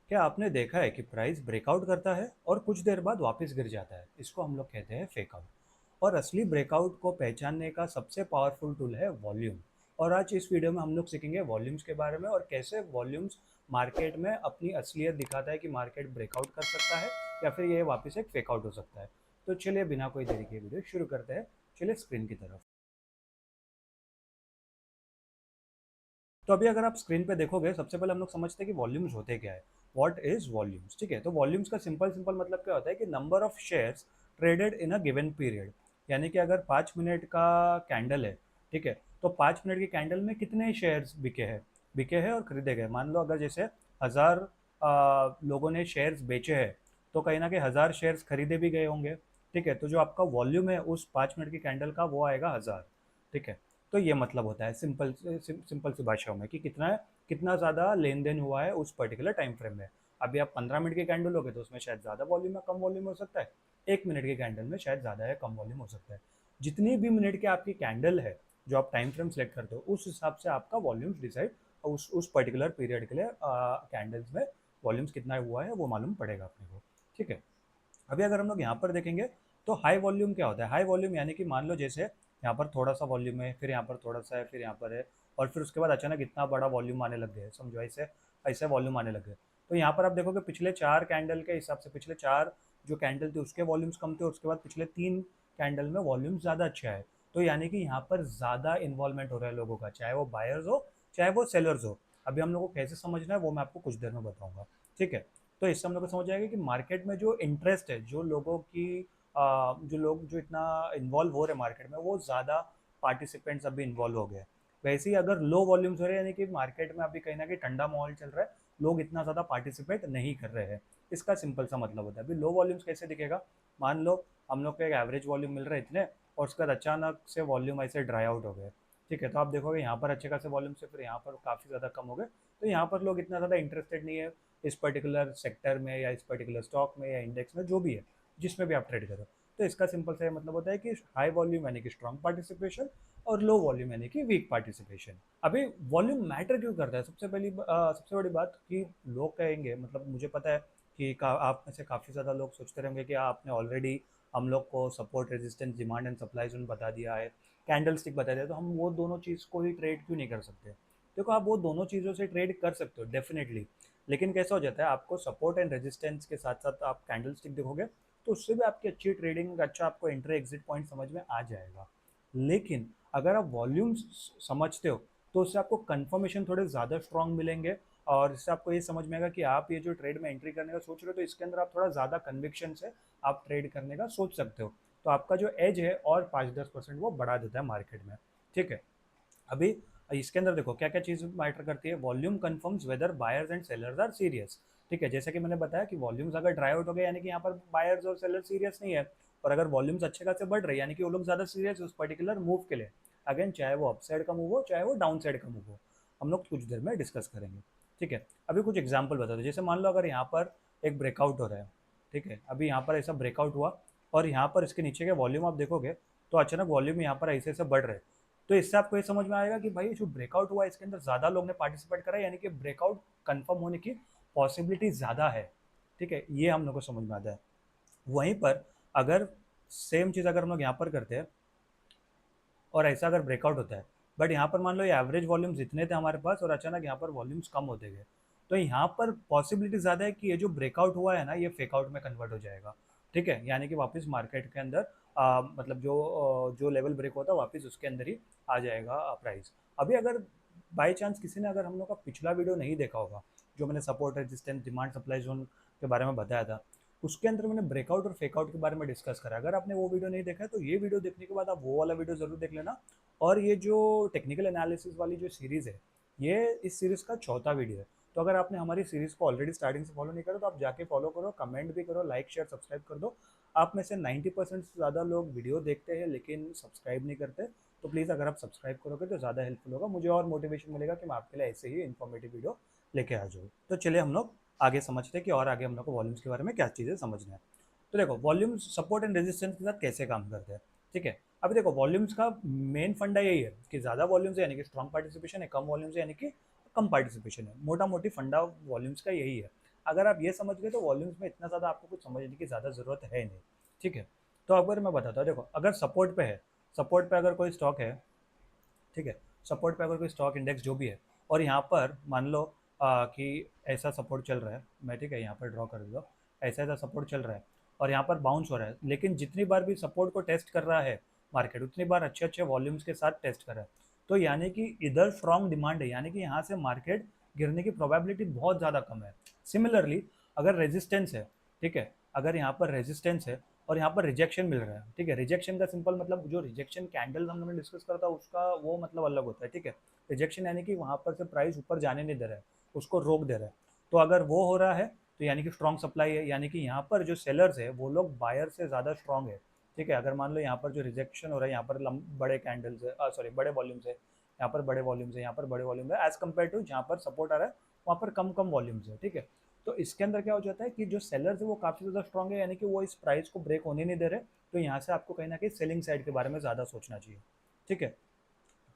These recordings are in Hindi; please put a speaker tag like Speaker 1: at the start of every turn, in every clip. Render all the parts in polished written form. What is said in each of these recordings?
Speaker 1: क्या आपने देखा है कि प्राइस ब्रेकआउट करता है और कुछ देर बाद वापस गिर जाता है? इसको हम लोग कहते हैं फेक आउट। और असली ब्रेकआउट को पहचानने का सबसे पावरफुल टूल है वॉल्यूम। और आज इस वीडियो में हम लोग सीखेंगे वॉल्यूम्स के बारे में और कैसे वॉल्यूम्स मार्केट में अपनी असलियत दिखाता है कि मार्केट ब्रेकआउट कर सकता है या फिर ये वापस एक फेक आउट हो सकता है। तो चलिए बिना कोई देरी के वीडियो शुरू करते हैं। चलिए स्क्रीन की तरफ। तो अभी अगर आप स्क्रीन पे देखोगे, सबसे पहले हम लोग समझते हैं कि वॉल्यूम्स होते क्या है। What is volumes? ठीक है, तो वॉल्यूम्स का सिंपल सिंपल मतलब क्या होता है कि number of shares traded in a given period. यानी कि अगर 5 मिनट का कैंडल है, ठीक है, तो 5 मिनट के कैंडल में कितने शेयर्स बिके हैं और खरीदे गए। मान लो अगर जैसे 1000 लोगों ने शेयर्स बेचे हैं, तो कहीं ना कहीं 1000 शेयर्स खरीदे भी गए होंगे। ठीक है, तो जो आपका वॉल्यूम है उस 5 मिनट की कैंडल का वो आएगा 1000। ठीक है, तो ये मतलब होता है सिंपल सी भाषाओं में कि कितना कितना ज़्यादा लेन देन हुआ है उस पर्टिकुलर टाइम फ्रेम में। अभी आप 15 मिनट के कैंडल लोगे तो उसमें शायद ज़्यादा वॉल्यूम है, कम वॉल्यूम हो सकता है। 1 मिनट के कैंडल में शायद ज़्यादा है, कम वॉल्यूम हो सकता है। जितनी भी मिनट की आपकी कैंडल है, जो आप टाइम फ्रेम सेलेक्ट करते हो, उस हिसाब से आपका वॉल्यूम्स डिसाइड उस पर्टिकुलर पीरियड के लिए कैंडल्स में वॉल्यूम्स कितना हुआ है वो मालूम पड़ेगा अपने को। ठीक है, अभी अगर हम लोग यहाँ पर देखेंगे तो हाई वॉल्यूम क्या होता है। हाई वॉल्यूम यानी कि मान लो जैसे यहाँ पर थोड़ा सा वॉल्यूम है, फिर यहाँ पर थोड़ा सा है, फिर यहाँ पर है, और फिर उसके बाद अचानक इतना बड़ा वॉल्यूम आने लग गया, समझो ऐसे ऐसे वॉल्यूम आने लग गए। तो यहाँ पर आप देखोगे पिछले 4 कैंडल के हिसाब से पिछले 4 जो कैंडल थे उसके वॉल्यूम्स कम थे, उसके बाद पिछले 3 कैंडल में वॉल्यूम ज़्यादा अच्छा है। तो यानी कि यहाँ पर ज़्यादा इन्वॉल्वमेंट हो रहा है लोगों का, चाहे वो बायर्स हो चाहे वो सेलर्स हो। अभी हम लोग को कैसे समझना है वो मैं आपको कुछ देर में बताऊंगा। ठीक है, तो इससे हम लोग को समझ आएगा कि मार्केट में जो इंटरेस्ट है, जो लोगों की जो लोग जो इतना इन्वॉल्व हो रहे हैं मार्केट में, वो ज़्यादा पार्टिसिपेंट्स अभी इन्वॉल्व हो गए। वैसे ही अगर लो वॉल्यूम्स हो रहे हैं, यानी कि मार्केट में अभी कहीं ना कहीं ठंडा माहौल चल रहा है, लोग इतना ज़्यादा पार्टिसिपेट नहीं कर रहे हैं। इसका सिंपल सा मतलब होता है। अभी लो वॉल्यूम्स कैसे दिखेगा? मान लो हम लोग को एक एवरेज वॉल्यूम मिल रहा है इतने, और उसके बाद अचानक से वॉल्यूम ऐसे ड्राई आउट हो गए। ठीक है, तो आप देखोगे यहाँ पर अच्छे खासे वॉल्यूम से फिर यहाँ पर काफ़ी ज़्यादा कम हो गए। तो यहाँ पर लोग इतना ज़्यादा इंटरेस्टेड नहीं है इस पर्टिकुलर सेक्टर में या इस पर्टिकुलर स्टॉक में या इंडेक्स में, जो भी है, जिसमें भी आप ट्रेड करो। तो इसका सिंपल सा मतलब होता है कि हाई वॉल्यूम यानी कि स्ट्रॉन्ग पार्टिसिपेशन और लो वॉल्यूम यानी कि वीक पार्टिसिपेशन। अभी वॉल्यूम मैटर क्यों करता है? सबसे बड़ी बात कि लोग कहेंगे, मतलब मुझे पता है कि आप में से काफ़ी ज़्यादा लोग सोचते रहेंगे कि आपने ऑलरेडी हम लोग को support resistance demand and supply zone बता दिया है, कैंडल स्टिक बता दिया, तो हम वो दोनों चीज़ को ही ट्रेड क्यों नहीं कर सकते? देखो, आप वो दोनों चीज़ों से ट्रेड कर सकते हो डेफिनेटली, लेकिन कैसा हो जाता है, आपको सपोर्ट एंड रेजिस्टेंस के साथ साथ आप कैंडल स्टिक देखोगे तो उससे भी आपकी अच्छी ट्रेडिंग, अच्छा आपको एंट्री एग्जिट पॉइंट समझ में आ जाएगा। लेकिन अगर आप वॉल्यूम समझते हो तो उससे आपको कंफर्मेशन थोड़े ज़्यादा स्ट्रांग मिलेंगे, और इससे आपको ये समझ में आएगा कि आप ये जो ट्रेड में एंट्री करने का सोच रहे हो तो इसके अंदर आप थोड़ा ज़्यादा कन्विक्शन से आप ट्रेड करने का सोच सकते हो। तो आपका जो एज है और 5-10% वो बढ़ा देता है मार्केट में। ठीक है, अभी इसके अंदर देखो क्या क्या चीज़ मैटर करती है। Volume confirms whether buyers and sellers are serious. ठीक है, जैसे कि मैंने बताया कि वॉल्यूम्स अगर ड्राई आउट हो गए यानी कि यहाँ पर बायर्स और सेलर सीरियस नहीं है, और अगर वॉल्यूम्स अच्छे खासे बढ़ रहे हैं यानी कि वो लोग ज़्यादा सीरियस है उस पर्टिकुलर मूव के लिए। अगेन, चाहे वो अप साइड का मूव हो चाहे वो डाउन साइड का मूव हो, हम लोग कुछ देर में डिस्कस करेंगे। ठीक है, अभी कुछ एग्जाम्पल बता दो। जैसे मान लो अगर यहाँ पर एक ब्रेकआउट हो रहा है, ठीक है, अभी यहाँ पर ऐसा ब्रेकआउट हुआ और यहाँ पर इसके नीचे के वॉल्यूम आप देखोगे तो अचानक वॉल्यूम यहाँ पर ऐसे ऐसे बढ़ रहे हैं। तो इससे आपको ये समझ में आएगा कि भाई जो ब्रेकआउट हुआ है इसके अंदर ज़्यादा लोग ने पार्टिसिपेट करा है, यानी कि ब्रेकआउट कंफर्म होने की पॉसिबिलिटी ज़्यादा है। ठीक है, ये हम लोग को समझ में आता है। वहीं पर अगर सेम चीज़ अगर हम लोग यहाँ पर करते हैं और ऐसा अगर ब्रेकआउट होता है, बट यहाँ पर मान लो ये एवरेज वॉल्यूम्स इतने थे हमारे पास और अचानक यहाँ पर वॉल्यूम्स कम होते गए, तो यहाँ पर पॉसिबिलिटी ज़्यादा है कि ये जो ब्रेकआउट हुआ है ना ये फेक आउट में कन्वर्ट हो जाएगा। ठीक है, यानी कि वापस मार्केट के अंदर मतलब जो लेवल ब्रेक होता है वापस उसके अंदर ही आ जाएगा प्राइस। अभी अगर बाई चांस किसी ने अगर हम लोग का पिछला वीडियो नहीं देखा होगा, जो मैंने support resistance demand supply zone के बारे में बताया था, उसके अंदर मैंने ब्रेकआउट और फेकआउट के बारे में डिस्कस करा। अगर आपने वो वीडियो नहीं देखा है तो ये वीडियो देखने के बाद आप वो वाला वीडियो जरूर देख लेना। और ये जो टेक्निकल एनालिसिस वाली जो सीरीज़ है, ये इस सीरीज़ का चौथा वीडियो है। तो अगर आपने हमारी सीरीज़ को ऑलरेडी स्टार्टिंग से फॉलो नहीं करा तो आप जाके फॉलो करो, कमेंट भी करो, लाइक शेयर सब्सक्राइब कर दो। आप में से 90% से ज़्यादा लोग वीडियो देखते हैं लेकिन सब्सक्राइब नहीं करते। तो प्लीज़ अगर आप सब्सक्राइब करोगे तो ज़्यादा हेल्पफुल होगा, मुझे और मोटिवेशन मिलेगा कि मैं आपके लिए ऐसे ही इन्फॉर्मेटिव वीडियो लेके आ जाऊँ। तो चलिए हम लोग आगे समझते हैं कि और आगे हम लोग को वॉल्यूम्स के बारे में क्या चीज़ें समझना है। तो देखो, वॉल्यूम्स सपोर्ट एंड रेजिस्टेंस के साथ कैसे काम करते हैं। ठीक है, अभी देखो वॉल्यूम्स का मेन फंडा यही है कि ज़्यादा वॉल्यूम्स है यानी कि स्ट्रॉन्ग पार्टिसिपेशन है, कम वॉल्यूम्स है यानी कि कम पार्टिसिपेशन है। मोटा मोटी फंडा वॉल्यूम्स का यही है। अगर आप ये समझ गए तो वॉल्यूम्स में इतना ज़्यादा आपको कुछ समझने की ज़्यादा ज़रूरत है नहीं, ठीक है। तो अगर मैं बताता हूँ, देखो अगर सपोर्ट पे है, सपोर्ट पे अगर कोई स्टॉक है, ठीक है, सपोर्ट पे अगर कोई स्टॉक इंडेक्स जो भी है, और यहाँ पर मान लो कि ऐसा सपोर्ट चल रहा है, मैं ठीक है यहाँ पर ड्रॉ कर देता हूँ, ऐसा ऐसा सपोर्ट चल रहा है और यहाँ पर बाउंस हो रहा है, लेकिन जितनी बार भी सपोर्ट को टेस्ट कर रहा है मार्केट, उतनी बार अच्छे अच्छे वॉल्यूम्स के साथ टेस्ट कर रहा है, तो यानी कि इधर स्ट्रॉन्ग डिमांड है, यानी कि यहाँ से मार्केट गिरने की प्रोबेबिलिटी बहुत ज़्यादा कम है। सिमिलरली अगर रेजिस्टेंस है, ठीक है, अगर यहाँ पर रेजिस्टेंस है और यहाँ पर रिजेक्शन मिल रहा है, ठीक है, रिजेक्शन का सिंपल मतलब जो रिजेक्शन कैंडल हमने डिस्कस करा था उसका वो मतलब अलग होता है, ठीक है। रिजेक्शन यानी कि वहाँ पर से प्राइस ऊपर जाने नहीं दे रहा है, उसको रोक दे रहा है। तो अगर वो हो रहा है तो यानी कि स्ट्रॉन्ग सप्लाई है, यानी कि यहाँ पर जो सेलर्स है वो लोग बायर से ज़्यादा स्ट्रॉन्ग है, ठीक है। अगर मान लो यहाँ पर जो रिजेक्शन हो रहा है, यहाँ पर बड़े कैंडल्स है, सॉरी बड़े वॉल्यूम्स है, यहाँ पर बड़े वॉल्यूम्स है, यहाँ पर बड़े वॉल्यूम है, एज कम्पेयर टू जहाँ पर सपोर्ट आ रहा है वहाँ पर कम कम वॉल्यूम्स है, ठीक है। तो इसके अंदर क्या हो जाता है कि जो सेलर्स है वो काफ़ी ज़्यादा स्ट्रॉन्ग है, यानी कि वो इस प्राइस को ब्रेक होने नहीं दे रहे, तो यहाँ से आपको कहीं ना कहीं सेलिंग साइड के बारे में ज़्यादा सोचना चाहिए, ठीक है।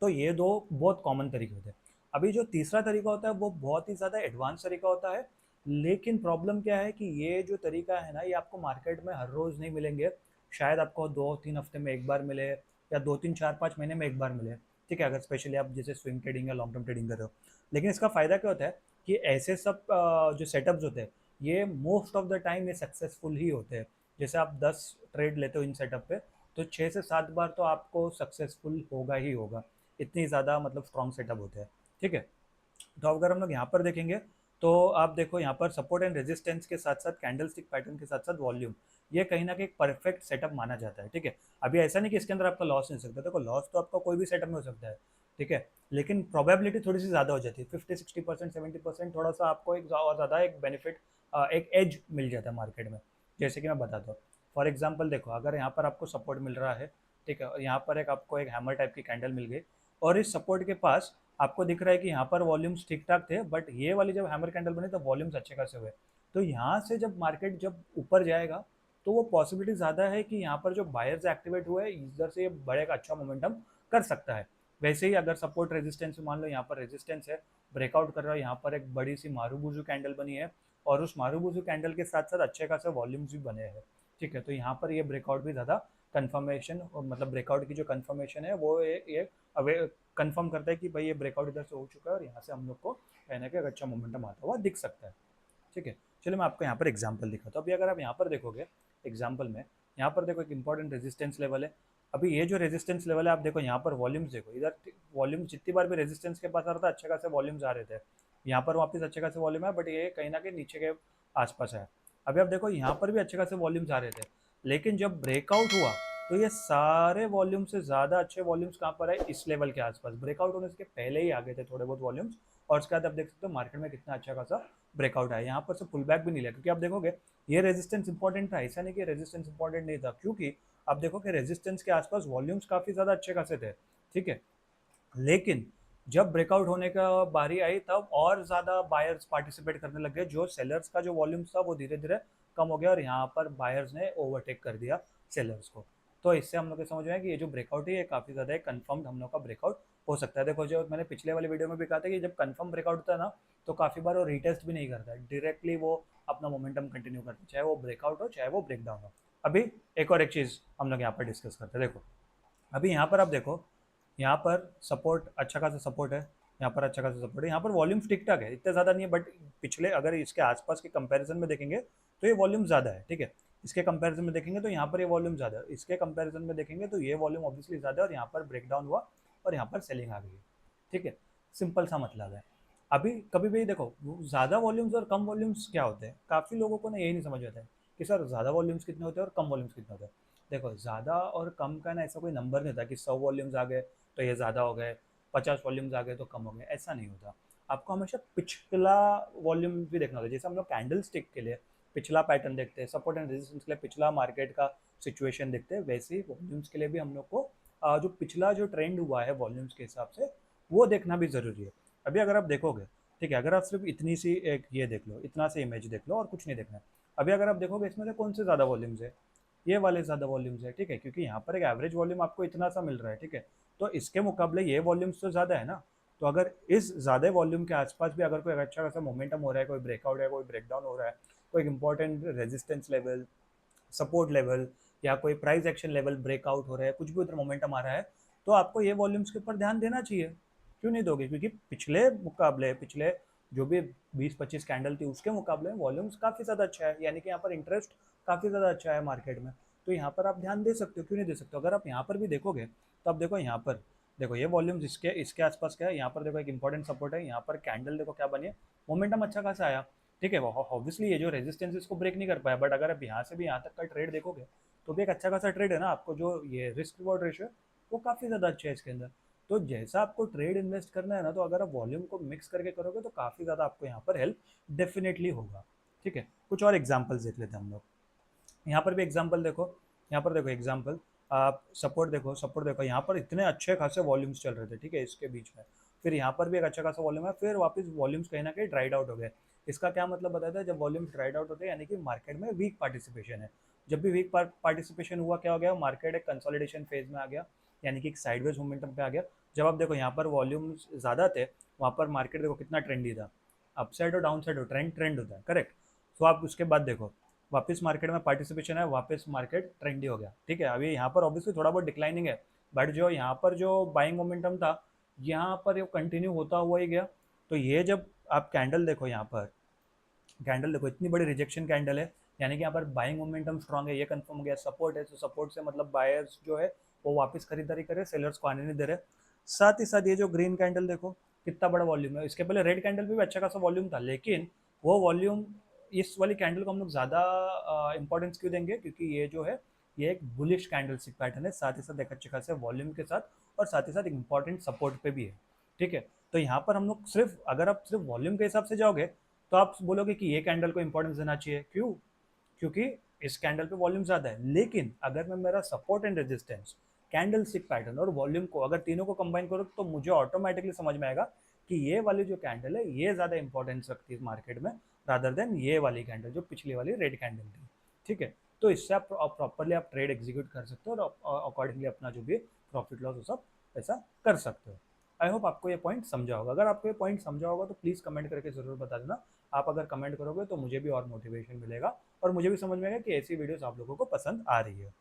Speaker 1: तो ये दो बहुत कॉमन तरीके होते हैं। अभी जो तीसरा तरीका होता है वो बहुत ही ज़्यादा एडवांस तरीका होता है, लेकिन प्रॉब्लम क्या है कि ये जो तरीका है ना, ये आपको मार्केट में हर रोज़ नहीं मिलेंगे, शायद आपको 2-3 हफ्ते में एक बार मिले या 2-3-4-5 महीने में एक बार मिले, ठीक है, अगर स्पेशली आप जैसे स्विंग ट्रेडिंग या लॉन्ग टर्म ट्रेडिंग कर रहे हो। लेकिन इसका फ़ायदा क्या होता है कि ऐसे सब जो सेटअप्स होते हैं ये मोस्ट ऑफ द टाइम ये सक्सेसफुल ही होते हैं। जैसे आप 10 ट्रेड लेते हो इन सेटअप पे, तो 6 से 7 बार तो आपको सक्सेसफुल होगा ही होगा, इतनी ज़्यादा मतलब स्ट्रॉन्ग सेटअप होते हैं, ठीक है। तो अगर हम लोग यहाँ पर देखेंगे तो आप देखो यहाँ पर सपोर्ट एंड रेजिस्टेंस के साथ साथ कैंडल स्टिक पैटर्न के साथ साथ वॉल्यूम, ये कहीं ना कहीं एक परफेक्ट सेटअप माना जाता है, ठीक है। अभी ऐसा नहीं कि इसके अंदर आपका लॉस नहीं हो सकता, देखो लॉस तो आपका कोई भी सेटअप में हो सकता है, ठीक है, लेकिन प्रोबेबिलिटी थोड़ी सी ज़्यादा हो जाती है, 50-60% 70% थोड़ा सा आपको एक और ज़्यादा एक बेनिफिट, एक एज मिल जाता है मार्केट में। जैसे कि मैं बताता हूँ, फॉर एग्जाम्पल देखो अगर यहाँ पर आपको सपोर्ट मिल रहा है, ठीक है, और यहाँ पर एक आपको एक हैमर टाइप की कैंडल मिल गई, और इस सपोर्ट के पास आपको दिख रहा है कि यहाँ पर वॉल्यूम्स ठीक ठाक थे, बट ये वाली जब हैमर कैंडल बनी तो वॉल्यूम्स अच्छे खासे हुए, तो यहाँ से जब मार्केट जब ऊपर जाएगा तो वो पॉसिबिलिटी ज़्यादा है कि यहाँ पर जो बायर्स एक्टिवेट हुए हैं इधर से ये बढ़ेगा, अच्छा मोमेंटम कर सकता है। वैसे ही अगर सपोर्ट रेजिस्टेंस मान लो यहाँ पर रेजिस्टेंस है, ब्रेकआउट कर रहा है, यहाँ पर एक बड़ी सी मारूबुजू कैंडल बनी है और उस मारूबुजू कैंडल के साथ साथ अच्छे खासे वॉल्यूम्स भी बने हैं, ठीक है। तो यहाँ पर ये ब्रेकआउट भी ज़्यादा कंफर्मेशन, मतलब ब्रेकआउट की जो कंफर्मेशन है वो ये अवे कंफर्म करता है कि भाई ये ब्रेकआउट इधर से हो चुका है और यहाँ से हम लोग को कहने का एक अच्छा मोमेंटम आता हुआ दिख सकता है, ठीक है। चलिए मैं आपको यहाँ पर एग्जाम्पल दिखाता हूँ। अभी अगर आप यहाँ पर देखोगे एग्जाम्पल में, यहाँ पर देखो एक इंपॉर्टेंट रेजिस्टेंस लेवल है। अभी ये जो रेजिस्टेंस लेवल है आप देखो यहाँ पर वॉल्यूम्स देखो, इधर वॉल्यूम जितनी बार भी रेजिस्टेंस के पास आ रहा था अच्छे खासे वॉल्यूम्स आ रहे थे, यहाँ पर वापस अच्छे खासे वॉल्यूम है, बट ये कहीं ना कहीं नीचे के आसपास है। अभी आप देखो यहाँ पर भी अच्छे खासे वॉल्यूम्स आ रहे थे, लेकिन जब ब्रेकआउट हुआ तो ये सारे वॉल्यूम से ज़्यादा अच्छे वॉल्यूम्स कहाँ पर है, इस लेवल के आसपास, ब्रेकआउट होने से पहले ही आ गए थे थोड़े बहुत वॉल्यूम्स, और उसके बाद आप देख सकते हो मार्केट में कितना अच्छा खासा ब्रेकआउट आया, यहाँ पर से पुल बैक भी नहीं लिया, क्योंकि आप देखोगे ये रेजिस्टेंस इंपॉर्टेंट था, ऐसा नहीं कि रेजिस्टेंस इंपॉर्टेंट नहीं था, क्योंकि आप देखो कि रेजिस्टेंस के आसपास वॉल्यूम्स काफ़ी ज़्यादा अच्छे खासे थे, ठीक है। लेकिन जब ब्रेकआउट होने का बारी आई तब और ज़्यादा बायर्स पार्टिसिपेट करने लग गए, जो सेलर्स का जो वॉल्यूम था वो धीरे धीरे कम हो गया और यहाँ पर बायर्स ने ओवरटेक कर दिया सेलर्स को। तो इससे हम लोग को समझ में आया कि ये जो ब्रेकआउट है ये काफ़ी ज़्यादा एक कन्फर्म्ड हम लोग का ब्रेकआउट हो सकता है। देखो जो मैंने पिछले वाले वीडियो में भी कहा था कि जब कन्फर्म ब्रेकआउट होता है ना तो काफ़ी बार वो रीटेस्ट भी नहीं करता है, डायरेक्टली वो अपना मोमेंटम कंटिन्यू करता है, चाहे वो ब्रेकआउट हो चाहे वो ब्रेकडाउन हो। अभी एक और एक चीज़ हम लोग यहाँ पर डिस्कस करते हैं। देखो अभी यहाँ पर आप देखो, यहाँ पर सपोर्ट अच्छा खासा सपोर्ट है, यहाँ पर अच्छा खासा सपोर्ट है, यहाँ पर वॉल्यूम्स ठीक ठाक है, इतना ज़्यादा नहीं है, बट पिछले अगर इसके आसपास के कंपैरिजन में देखेंगे तो ये वॉल्यूम ज़्यादा है, ठीक है। इसके कंपैरिजन में देखेंगे तो यहाँ पर ये वॉल्यूम ज़्यादा है, इसके कंपैरिजन में देखेंगे तो ये वॉल्यूम ऑब्वियसली ज़्यादा है और यहाँ पर ब्रेकडाउन हुआ और यहाँ पर सेलिंग आ गई है, ठीक है। सिंपल सा मतलब है। अभी कभी भी देखो ज़्यादा वॉल्यूम्स और कम वॉल्यूम्स क्या होते हैं, काफ़ी लोगों को ना यही नहीं समझ आता है कि सर ज़्यादा वॉल्यूम्स कितने होते हैं और कम वॉल्यूम्स कितने होते हैं। देखो ज़्यादा और कम का ना ऐसा कोई नंबर नहीं होता कि 100 वॉल्यूम्स आ गए तो ये ज़्यादा हो गए, 50 वॉल्यूम्स आ गए तो कम हो गए, ऐसा नहीं होता। आपको हमेशा पिछला वॉल्यूम भी देखना होता है, जैसे हम लोग कैंडल स्टिक के लिए पिछला पैटर्न देखते हैं, सपोर्ट एंड रेजिस्टेंस के लिए पिछला मार्केट का सिचुएशन देखते हैं, वैसे ही वॉल्यूम्स के लिए भी हम लोग को जो पिछला जो ट्रेंड हुआ है वॉल्यूम्स के हिसाब से वो देखना भी ज़रूरी है। अभी अगर आप देखोगे, ठीक है, अगर आप सिर्फ इतनी सी एक ये देख लो, इतना सा इमेज देख लो और कुछ नहीं देखना है। अभी अगर आप देखोगे इसमें से कौन से ज़्यादा वॉल्यूम्स है, ये वाले ज़्यादा वॉल्यूम्स है, ठीक है, क्योंकि यहाँ पर एक एवरेज वॉल्यूम आपको इतना सा मिल रहा है, ठीक है। तो इसके मुकाबले ये वॉल्यूम्स तो ज़्यादा है ना, तो अगर इस ज़्यादा वॉल्यूम के आसपास भी अगर कोई अच्छा खासा मोमेंटम हो रहा है, कोई ब्रेकआउट है, कोई ब्रेकडाउन हो रहा है, कोई important resistance level, support level या कोई प्राइस एक्शन लेवल ब्रेकआउट हो रहा है, कुछ भी उधर मोमेंटम आ रहा है, तो आपको ये वॉल्यूम्स के ऊपर ध्यान देना चाहिए। क्यों नहीं दोगे? क्योंकि पिछले मुकाबले, पिछले जो भी 20-25 कैंडल थी उसके मुकाबले वॉल्यूम्स काफ़ी ज़्यादा अच्छा है, यानी कि यहाँ पर इंटरेस्ट काफ़ी ज़्यादा अच्छा है मार्केट में। तो यहाँ पर आप ध्यान दे सकते हो, क्यों नहीं दे सकते हो? अगर आप यहाँ पर भी देखोगे तो आप देखो यहाँ पर, देखो ये वॉल्यूम्स इसके इसके आसपास क्या है, यहाँ पर देखो एक इंपॉर्टेंट सपोर्ट है, यहाँ पर कैंडल देखो क्या बनी है, मोमेंटम अच्छा खासा आया, ठीक है। ऑब्वियसली ये जो रेजिस्टेंस इसको ब्रेक नहीं कर पाया, बट अगर आप यहाँ से भी यहाँ तक का ट्रेड देखोगे तो भी एक अच्छा खासा ट्रेड है ना। आपको जो ये रिस्क रिवॉर्ड रेशियो है वो काफ़ी ज़्यादा अच्छा है इसके अंदर। तो जैसा आपको ट्रेड इन्वेस्ट करना है ना, तो अगर आप वॉल्यूम को मिक्स करके करोगे तो काफ़ी ज़्यादा आपको यहाँ पर हेल्प डेफिनेटली होगा, ठीक है। कुछ और एग्जाम्पल्स देख लेते हैं हम लोग। यहाँ पर भी एग्जाम्पल देखो, यहाँ पर देखो एग्जाम्पल, आप सपोर्ट देखो, यहाँ पर इतने अच्छे खासे वॉल्यूम्स चल रहे थे, ठीक है, इसके बीच में। फिर यहाँ पर भी एक अच्छा खासा वॉल्यूम है, फिर वापस वॉल्यूम्स कहीं ना कहीं ड्राइड आउट हो गए। इसका क्या मतलब बताता है? जब वॉल्यूम्स ड्राइड आउट होते हैं यानी कि मार्केट में वीक पार्टिसिपेशन है। जब भी वीक पार्टिसिपेशन हुआ, क्या हो गया? मार्केट एक कंसोलिडेशन फेज में आ गया, यानी कि एक साइडवेज मोमेंटम पे आ गया। जब आप देखो यहाँ पर वॉल्यूम्स ज़्यादा थे, वहाँ पर मार्केट देखो कितना ट्रेंडी था, अपसाइड और डाउन साइड हो, ट्रेंड होता है, करेक्ट। तो आप उसके बाद देखो वापस मार्केट में पार्टिसिपेशन है, वापस मार्केट ट्रेंडी हो गया, ठीक है। अभी यहाँ पर ऑब्वियसली थोड़ा बहुत डिक्लाइनिंग है, बट जो यहाँ पर जो बाइंग मोमेंटम था, यहाँ पर ये कंटिन्यू होता हुआ ही गया। तो ये जब आप कैंडल देखो, यहाँ पर कैंडल देखो, इतनी बड़ी रिजेक्शन कैंडल है, यानी कि यहाँ पर बाइंग मोमेंटम स्ट्रांग है, ये कंफर्म हो गया। सपोर्ट है, तो सपोर्ट से मतलब बायर्स जो है वो वापस खरीदारी करे, सेलर्स को आने नहीं दे रहे। साथ ही साथ ये जो ग्रीन कैंडल देखो कितना बड़ा वॉल्यूम है, इसके पहले रेड कैंडल भी अच्छा खासा वॉल्यूम था, लेकिन वो वॉल्यूम, इस वाली कैंडल को हम लोग ज़्यादा इंपॉर्टेंस क्यों देंगे? क्योंकि ये जो है ये एक बुलिश कैंडल स्टिक पैटर्न है, साथ ही साथ एक अच्छे खासे वॉल्यूम के साथ, और साथ ही साथ इंपॉर्टेंट सपोर्ट पे भी है, ठीक है। तो यहाँ पर हम लोग सिर्फ, अगर आप सिर्फ वॉल्यूम के हिसाब से जाओगे तो आप बोलोगे कि ये कैंडल को इंपॉर्टेंस देना चाहिए, क्यों? क्योंकि इस कैंडल पे वॉल्यूम ज़्यादा है। लेकिन अगर मैं मेरा support and resistance, candle stick pattern और वॉल्यूम को, अगर तीनों को कंबाइन करूँ तो मुझे ऑटोमेटिकली समझ में आएगा कि ये वाली जो कैंडल है ये ज़्यादा इंपॉर्टेंस रखती है मार्केट में, रादर देन ये वाली कैंडल जो पिछली वाली रेड कैंडल थी, ठीक है। तो इससे आप प्रॉपरली आप ट्रेड एग्जीक्यूट कर सकते हो और अकॉर्डिंगली अपना जो भी प्रॉफिट लॉस वो सब ऐसा कर सकते हो। आई होप आपको ये पॉइंट समझा होगा। अगर आपको ये पॉइंट समझा होगा तो प्लीज़ कमेंट करके ज़रूर बता देना। आप अगर कमेंट करोगे तो मुझे भी और मोटिवेशन मिलेगा, और मुझे भी समझ में आएगा कि ऐसी वीडियोस आप लोगों को पसंद आ रही है।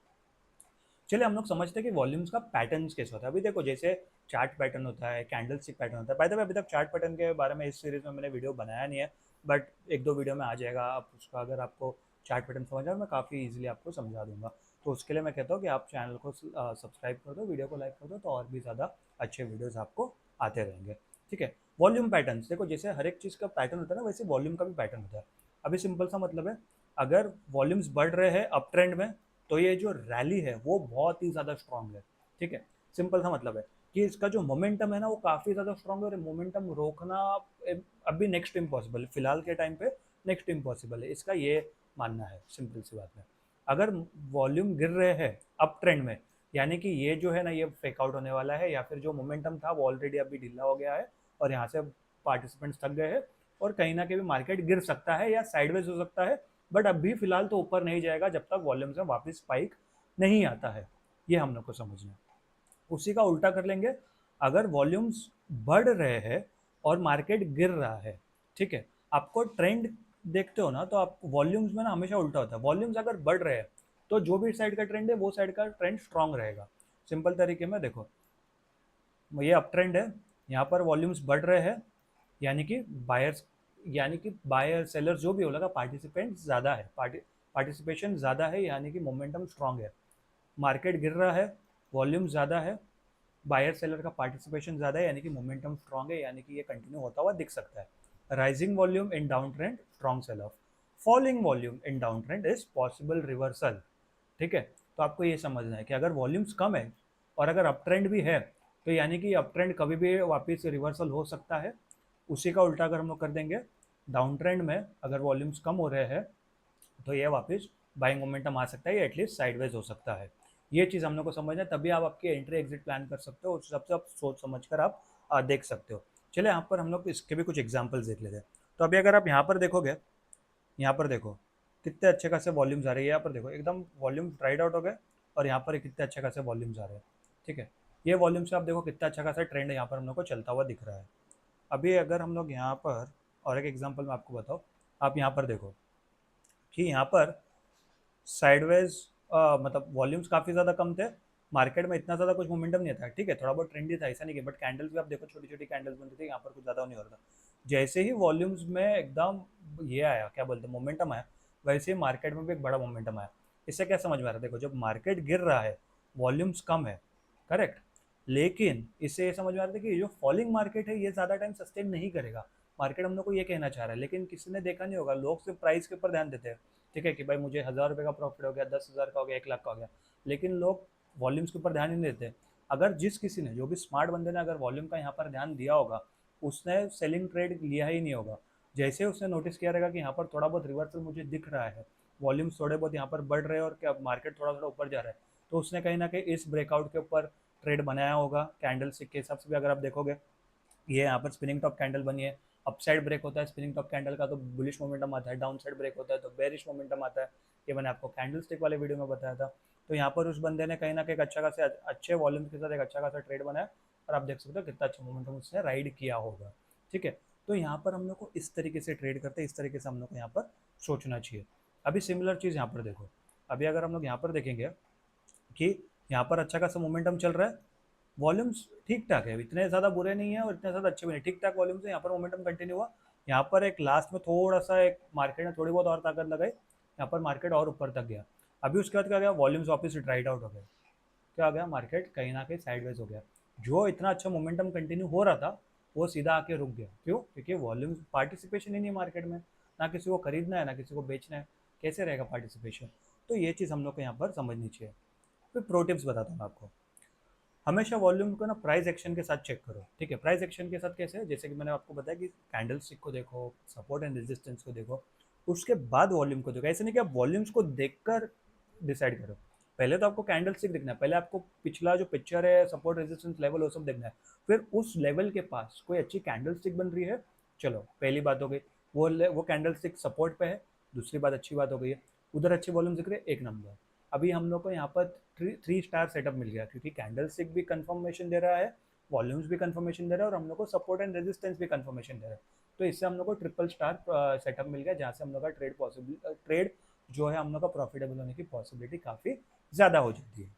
Speaker 1: चलिए हम लोग समझते हैं कि वॉल्यूम्स का पैटर्न्स कैसे होता है। अभी देखो जैसे चार्ट पैटर्न होता है, कैंडल स्टिक पैटर्न होता है। बाय द वे अभी तक चार्ट पैटर्न के बारे में इस सीरीज में मैंने वीडियो बनाया नहीं है, बट एक दो वीडियो में आ जाएगा। आप उसका अगर आपको चार्ट पैटर्न समझ आए मैं काफ़ी ईजिली आपको समझा दूंगा। तो उसके लिए मैं कहता हूँ कि आप चैनल को सब्सक्राइब कर दो, वीडियो को लाइक कर दो, तो और भी ज़्यादा अच्छे वीडियोज़ आपको आते रहेंगे, ठीक है। वॉल्यूम पैटर्न्स देखो, जैसे हर एक चीज़ का पैटर्न होता है ना, वैसे वॉल्यूम का भी पैटर्न होता है। अभी सिंपल सा मतलब है, अगर वॉल्यूम्स बढ़ रहे हैं अप ट्रेंड में, तो ये जो रैली है वो बहुत ही ज़्यादा स्ट्रांग है, ठीक है। सिंपल सा मतलब है कि इसका जो मोमेंटम है ना वो काफ़ी ज़्यादा स्ट्रांग है, और मोमेंटम रोकना अभी नेक्स्ट इम्पॉसिबल है, फिलहाल के टाइम पे नेक्स्ट इम्पॉसिबल है, इसका ये मानना है, सिंपल सी बात है। अगर वॉल्यूम गिर रहे हैं अप ट्रेंड में, यानी कि ये जो है ना ये फेक आउट होने वाला है, या फिर जो मोमेंटम था वो ऑलरेडी अभी ढीला हो गया है, और यहाँ से पार्टिसिपेंट्स थक गए हैं, और कहीं ना कहीं मार्केट गिर सकता है या साइडवेज हो सकता है, बट अभी फिलहाल तो ऊपर नहीं जाएगा जब तक वॉल्यूम से वापस स्पाइक नहीं आता है। ये हम लोग को समझना है। उसी का उल्टा कर लेंगे, अगर वॉल्यूम्स बढ़ रहे हैं और मार्केट गिर रहा है, ठीक है, आपको ट्रेंड देखते हो ना, तो आप वॉल्यूम्स में ना हमेशा उल्टा होता है। वॉल्यूम्स अगर बढ़ रहे हैं तो जो भी साइड का ट्रेंड है वो साइड का ट्रेंड स्ट्रांग रहेगा। सिंपल तरीके में देखो, ये अप ट्रेंड है, यहाँ पर वॉल्यूम्स बढ़ रहे हैं, यानी कि बायर्स, यानी कि बायर सेलर जो भी होगा, पार्टिसिपेंट ज़्यादा है, पार्टिसिपेशन ज़्यादा है, यानी कि मोमेंटम स्ट्रांग है। मार्केट गिर रहा है, वॉल्यूम ज़्यादा है, बायर सेलर का पार्टिसिपेशन ज़्यादा है, यानी कि मोमेंटम स्ट्रांग है, यानी कि ये कंटिन्यू होता हुआ दिख सकता है। Rising volume in down trend strong sell off, falling volume in down trend is possible reversal, ठीक है। तो आपको ये समझना है कि अगर वॉल्यूम्स कम है और अगर अप ट्रेंड भी है, तो यानी कि अप ट्रेंड कभी भी वापस रिवर्सल हो सकता है। उसी का उल्टा अगर हम लोग कर देंगे, डाउन ट्रेंड में अगर वॉल्यूम्स कम हो रहे हैं तो ये वापस बाइंग मोमेंटम आ सकता है, या एटलीस्ट साइडवेज हो सकता है। ये चीज़ हम लोग को समझना है, तभी आप आपकी एंट्री एग्जिट प्लान कर सकते हो, उस सबसे आप सोच समझ कर आप देख सकते हो। चलिए यहाँ पर हम लोग इसके भी कुछ एग्जाम्पल्स देख लेते हैं। तो अभी अगर आप यहाँ पर देखोगे, यहाँ पर देखो कितने अच्छे खासे वॉल्यूम्स आ रहे हैं, यहाँ पर देखो एकदम वॉल्यूम ड्राइड आउट हो गए, और यहाँ पर कितने अच्छे खासे वॉल्यूम्स आ रहे हैं, ठीक है। ये वॉल्यूम से आप देखो कितना अच्छा खासा ट्रेंड यहाँ पर हम लोग को चलता हुआ दिख रहा है। अभी अगर हम लोग यहाँ पर और एक एग्जांपल मैं आपको बताऊँ, आप यहाँ पर देखो कि यहाँ पर साइडवेज मतलब वॉल्यूम्स काफ़ी ज़्यादा कम थे, मार्केट में इतना ज़्यादा कुछ मोमेंटम नहीं था, ठीक है, थोड़ा बहुत ट्रेंडी था, ऐसा नहीं कि, बट कैंडल्स भी आप देखो छोटी छोटी कैंडल्स बनती थी, यहाँ पर कुछ ज़्यादा नहीं हो रहा था। जैसे ही वॉल्यूम्स में एकदम ये आया, क्या बोलते हैं, मोमेंटम आया, वैसे ही मार्केट में भी एक बड़ा मोमेंटम आया। इससे क्या समझ में आ रहा है, देखो जब मार्केट गिर रहा है वॉल्यूम्स कम है, करेक्ट, लेकिन इससे ये समझ में आ रहा है कि जो फॉलिंग मार्केट है ये ज़्यादा टाइम सस्टेन नहीं करेगा। मार्केट हम लोग को ये कहना चाह रहा है, लेकिन किसी ने देखा नहीं होगा, लोग सिर्फ प्राइस के ऊपर ध्यान देते हैं, ठीक है, कि भाई मुझे 1,000 रुपये का प्रॉफिट हो गया, 10,000 का हो गया, 1 लाख का हो गया, लेकिन लोग वॉल्यूम्स के ऊपर ध्यान ही नहीं देते। अगर जिस किसी ने, जो भी स्मार्ट बंदे ने अगर वॉल्यूम का यहाँ पर ध्यान दिया होगा, उसने सेलिंग ट्रेड लिया ही नहीं होगा। जैसे उसने नोटिस किया रहेगा कि यहाँ पर थोड़ा बहुत रिवर्सल मुझे दिख रहा है, वॉल्यूम्स थोड़े बहुत यहाँ पर बढ़ रहे हैं और क्या मार्केट थोड़ा थोड़ा ऊपर जा रहा है, तो उसने कहीं ना कहीं इस ब्रेकआउट के ऊपर ट्रेड बनाया होगा। कैंडल स्टिक के हिसाब से भी अगर आप देखोगे, ये यहाँ पर स्पिनिंग टॉप कैंडल बनी है, अपसाइड ब्रेक होता है स्पिनिंग टॉप कैंडल का तो बुलिश मोमेंटम आता है, डाउन साइड ब्रेक होता है तो बेरिश मोमेंटम आता है। ये मैंने आपको कैंडल स्टिक वाले वीडियो में बताया था। तो यहाँ पर उस बंदे ने कहीं ना कहीं अच्छा खासा अच्छे वॉल्यूम के साथ एक अच्छा खासा ट्रेड बनाया, और आप देख सकते हो कितना अच्छा मोमेंटम उसने राइड किया होगा, ठीक है। तो यहाँ पर हम लोग को इस तरीके से ट्रेड करते हैं, इस तरीके से हम लोग को यहाँ पर सोचना चाहिए। अभी सिमिलर चीज़ यहाँ पर देखो, अभी अगर हम लोग यहाँ पर देखेंगे कि यहाँ पर अच्छा खासा मोमेंटम चल रहा है, वॉल्यूम्स ठीक ठाक है, इतने ज़्यादा बुरे नहीं है और इतने ज़्यादा अच्छे भी नहीं, ठीक ठाक वॉल्यूम्स है, यहाँ पर मोमेंटम कंटिन्यू हुआ। यहाँ पर एक लास्ट में थोड़ा सा एक मार्केट ने थोड़ी बहुत और ताकत लगाई, यहाँ पर मार्केट और ऊपर तक गया। अभी उसके बाद क्या गया, वॉल्यूम्स वापस राइट आउट हो गए, क्या हो गया, मार्केट कहीं ना कहीं साइडवेज हो गया। जो इतना अच्छा मोमेंटम कंटिन्यू हो रहा था वो सीधा आके रुक गया, क्यों, क्योंकि वॉल्यूम पार्टिसिपेशन ही नहीं मार्केट में, ना किसी को खरीदना है ना किसी को बेचना है, कैसे रहेगा पार्टिसिपेशन। तो ये चीज़ हम लोग को यहाँ पर समझनी चाहिए। फिर प्रो टिप्स बताता हूँ आपको, हमेशा वॉल्यूम को ना प्राइस एक्शन के साथ चेक करो, ठीक है। प्राइस एक्शन के साथ कैसे है, जैसे कि मैंने आपको बताया कि कैंडल स्टिक को देखो, सपोर्ट एंड रेजिस्टेंस को देखो, उसके बाद वॉल्यूम को देखो। ऐसे नहीं कि आप वॉल्यूम्स को देखकर डिसाइड करो, पहले तो आपको कैंडल स्टिक देखना है, पहले आपको पिछला जो पिक्चर है, सपोर्ट रेजिस्टेंस लेवल, वो सब देखना है। फिर उस लेवल के पास कोई अच्छी कैंडल स्टिक बन रही है, चलो पहली बात हो गई, वो कैंडल स्टिक सपोर्ट पे है, दूसरी बात अच्छी बात हो गई है, उधर अच्छी वॉल्यूम दिख रही है, एक नंबर। अभी हम लोग को यहाँ पर 3 स्टार सेटअप मिल गया, क्योंकि कैंडल स्टिक भी कंफर्मेशन दे रहा है, वॉल्यूम्स भी कंफर्मेशन दे रहा है, और हम लोग को सपोर्ट एंड रेजिस्टेंस भी कंफर्मेशन दे रहा है। तो इससे हम लोग को ट्रिपल स्टार सेटअप मिल गया, जहाँ से हम लोग का ट्रेड जो है हम लोग का प्रॉफिटेबल होने की पॉसिबिलिटी काफ़ी ज़्यादा हो जाती है,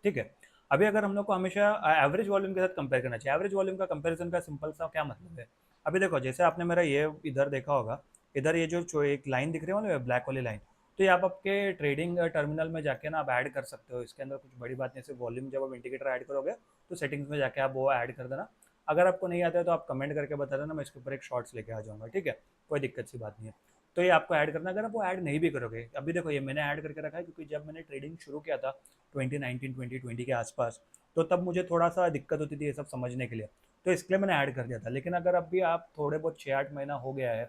Speaker 1: ठीक है। अभी अगर हम लोग को हमेशा एवरेज वॉल्यूम के साथ कंपेयर करना चाहिए, एवरेज वॉल्यूम का कंपैरिजन का सिंपल सा क्या मतलब है, अभी देखो जैसे आपने मेरा ये इधर देखा होगा, इधर ये जो एक लाइन दिख रही है ब्लैक वाली लाइन, तो ये आप आपके ट्रेडिंग टर्मिनल में जाके ना आप ऐड कर सकते हो, इसके अंदर कुछ बड़ी बात नहीं, सिर्फ वॉल्यूम जब आप इंडिकेटर ऐड करोगे तो सेटिंग्स में जाके आप वो ऐड कर देना। अगर आपको नहीं आता है तो आप कमेंट करके बता देना, मैं इसके ऊपर एक शॉर्ट्स लेके आ जाऊँगा, ठीक है, कोई दिक्कत सी बात नहीं है। तो ये आपको ऐड करना, अगर आप वो ऐड नहीं भी करोगे, अभी देखो ये मैंने ऐड करके रखा है, क्योंकि जब मैंने ट्रेडिंग शुरू किया था 2019-2020 के आसपास, तो तब मुझे थोड़ा सा दिक्कत होती थी ये सब समझने के लिए, तो इसके लिए मैंने ऐड कर दिया था। लेकिन अगर अभी आप थोड़े बहुत 6-8 महीना हो गया है,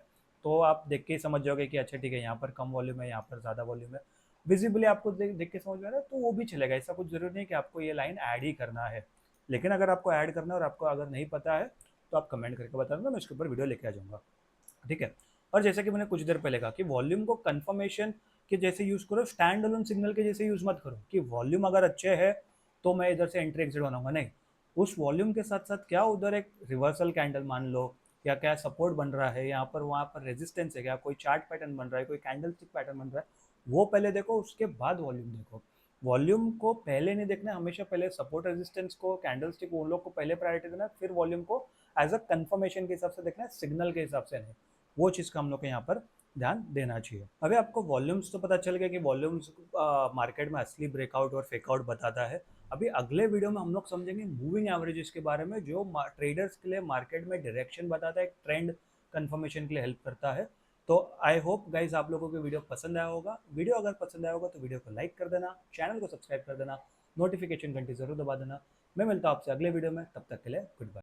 Speaker 1: तो आप देख के ही समझ जाओगे कि अच्छा ठीक है, यहाँ पर कम वॉल्यूम है, यहाँ पर ज़्यादा वॉल्यूम है, विजिबली आपको देख के समझ में आ रहा है, तो वो भी चलेगा, ऐसा कुछ ज़रूरी नहीं कि आपको ये लाइन ऐड ही करना है। लेकिन अगर आपको ऐड करना है और आपको अगर नहीं पता है, तो आप कमेंट करके बता देना, मैं इसके ऊपर वीडियो लेके आ जाऊँगा, ठीक है। और जैसे कि मैंने कुछ देर पहले कहा कि वॉल्यूम को कंफर्मेशन के जैसे यूज़ करो, स्टैंड अलोन सिग्नल के जैसे यूज़ मत करो कि वॉल्यूम अगर अच्छे है तो मैं इधर से एंट्री एग्जिट बनाऊंगा, नहीं, उस वॉल्यूम के साथ साथ क्या उधर एक रिवर्सल कैंडल मान लो, या क्या सपोर्ट बन रहा है, यहाँ पर वहाँ पर रेजिस्टेंस है क्या, कोई चार्ट पैटर्न बन रहा है, कोई कैंडल स्टिक पैटर्न बन रहा है, वो पहले देखो, उसके बाद वॉल्यूम देखो। वॉल्यूम को पहले नहीं देखना, हमेशा पहले सपोर्ट रेजिस्टेंस को, कैंडल स्टिक, उन लोग को पहले प्रायोरिटी देना, फिर वॉल्यूम को एज अ कंफर्मेशन के हिसाब से देखना है, सिग्नल के हिसाब से नहीं। वो चीज़ का हम लोग को यहाँ पर ध्यान देना चाहिए। अभी आपको वॉल्यूम्स तो पता चल गया कि वॉल्यूम्स मार्केट में असली ब्रेकआउट और फेकआउट बताता है। अभी अगले वीडियो में हम लोग समझेंगे मूविंग एवरेजेस के बारे में, जो ट्रेडर्स के लिए मार्केट में डायरेक्शन बताता है, एक ट्रेंड कंफर्मेशन के लिए हेल्प करता है। तो आई होप गाइज आप लोगों को वीडियो पसंद आया होगा। वीडियो अगर पसंद आया होगा तो वीडियो को लाइक कर देना, चैनल को सब्सक्राइब कर देना, नोटिफिकेशन घंटी जरूर दबा देना। मैं मिलता हूँ आपसे अगले वीडियो में, तब तक के लिए गुड बाय।